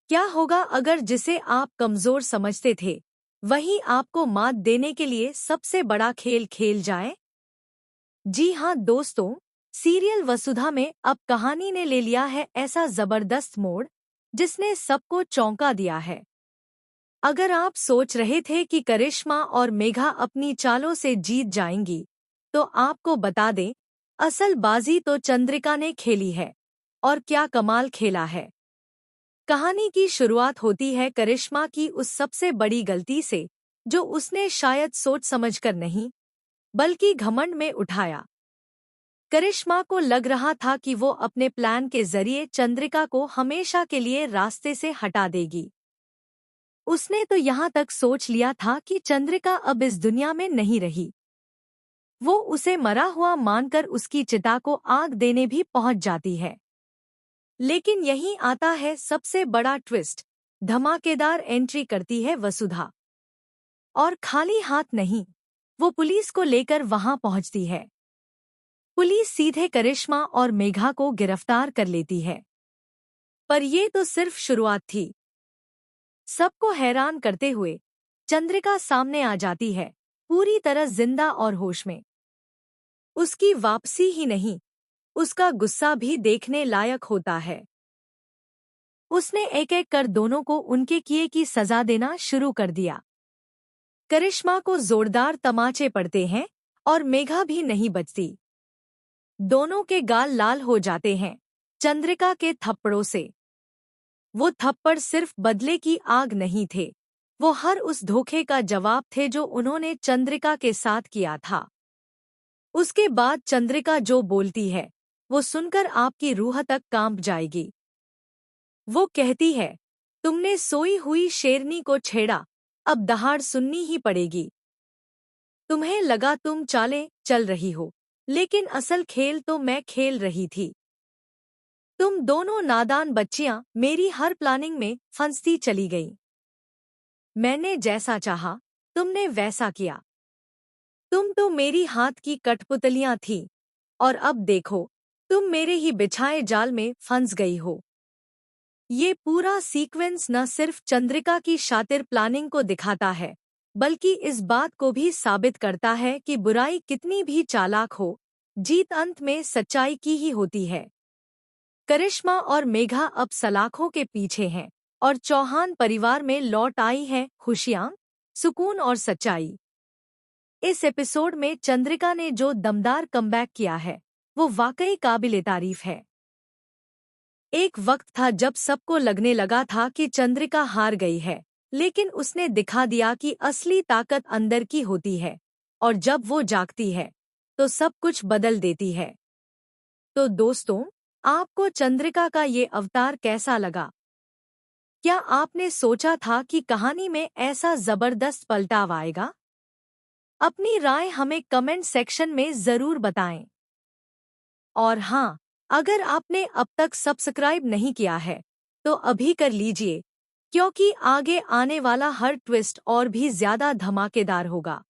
क्या होगा अगर जिसे आप कमजोर समझते थे वही आपको मात देने के लिए सबसे बड़ा खेल खेल जाए? जी हाँ दोस्तों, सीरियल वसुधा में अब कहानी ने ले लिया है ऐसा जबरदस्त मोड़ जिसने सबको चौंका दिया है। अगर आप सोच रहे थे कि करिश्मा और मेघा अपनी चालों से जीत जाएंगी, तो आपको बता दें, असल बाजी तो चंद्रिका ने खेली है। और क्या कमाल खेला है। कहानी की शुरुआत होती है करिश्मा की उस सबसे बड़ी गलती से जो उसने शायद सोच समझकर नहीं बल्कि घमंड में उठाया। करिश्मा को लग रहा था कि वो अपने प्लान के जरिए चंद्रिका को हमेशा के लिए रास्ते से हटा देगी। उसने तो यहाँ तक सोच लिया था कि चंद्रिका अब इस दुनिया में नहीं रही। वो उसे मरा हुआ मानकर उसकी चिता को आग देने भी पहुंच जाती है। लेकिन यहीं आता है सबसे बड़ा ट्विस्ट। धमाकेदार एंट्री करती है वसुधा। और खाली हाथ नहीं, वो पुलिस को लेकर वहां पहुंचती है। पुलिस सीधे करिश्मा और मेघा को गिरफ्तार कर लेती है। पर ये तो सिर्फ शुरुआत थी। सबको हैरान करते हुए चंद्रिका सामने आ जाती है, पूरी तरह जिंदा और होश में। उसकी वापसी ही नहीं, उसका गुस्सा भी देखने लायक होता है। उसने एक एक कर दोनों को उनके किए की सजा देना शुरू कर दिया। करिश्मा को जोरदार तमाचे पड़ते हैं और मेघा भी नहीं बचती। दोनों के गाल लाल हो जाते हैं चंद्रिका के थप्पड़ों से। वो थप्पड़ सिर्फ बदले की आग नहीं थे, वो हर उस धोखे का जवाब थे जो उन्होंने चंद्रिका के साथ किया था। उसके बाद चंद्रिका जो बोलती है वो सुनकर आपकी रूह तक कांप जाएगी। वो कहती है, तुमने सोई हुई शेरनी को छेड़ा, अब दहाड़ सुननी ही पड़ेगी। तुम्हें लगा तुम चालें चल रही हो, लेकिन असल खेल तो मैं खेल रही थी। तुम दोनों नादान बच्चियां मेरी हर प्लानिंग में फंसती चली गईं। मैंने जैसा चाहा, तुमने वैसा किया। तुम तो मेरी हाथ की कठपुतलियां थी, और अब देखो, तुम मेरे ही बिछाए जाल में फंस गई हो। ये पूरा सीक्वेंस न सिर्फ चंद्रिका की शातिर प्लानिंग को दिखाता है, बल्कि इस बात को भी साबित करता है कि बुराई कितनी भी चालाक हो, जीत अंत में सच्चाई की ही होती है। करिश्मा और मेघा अब सलाखों के पीछे हैं, और चौहान परिवार में लौट आई है खुशियां, सुकून और सच्चाई। इस एपिसोड में चंद्रिका ने जो दमदार कमबैक किया है, वो वाकई काबिले तारीफ है। एक वक्त था जब सबको लगने लगा था कि चंद्रिका हार गई है, लेकिन उसने दिखा दिया कि असली ताकत अंदर की होती है, और जब वो जागती है, तो सब कुछ बदल देती है। तो दोस्तों, आपको चंद्रिका का ये अवतार कैसा लगा? क्या आपने सोचा था कि कहानी में ऐसा जबरदस्त पलटाव आएगा? अपनी राय हमें कमेंट सेक्शन में जरूर बताएं। और हाँ, अगर आपने अब तक सब्सक्राइब नहीं किया है, तो अभी कर लीजिए, क्योंकि आगे आने वाला हर ट्विस्ट और भी ज्यादा धमाकेदार होगा।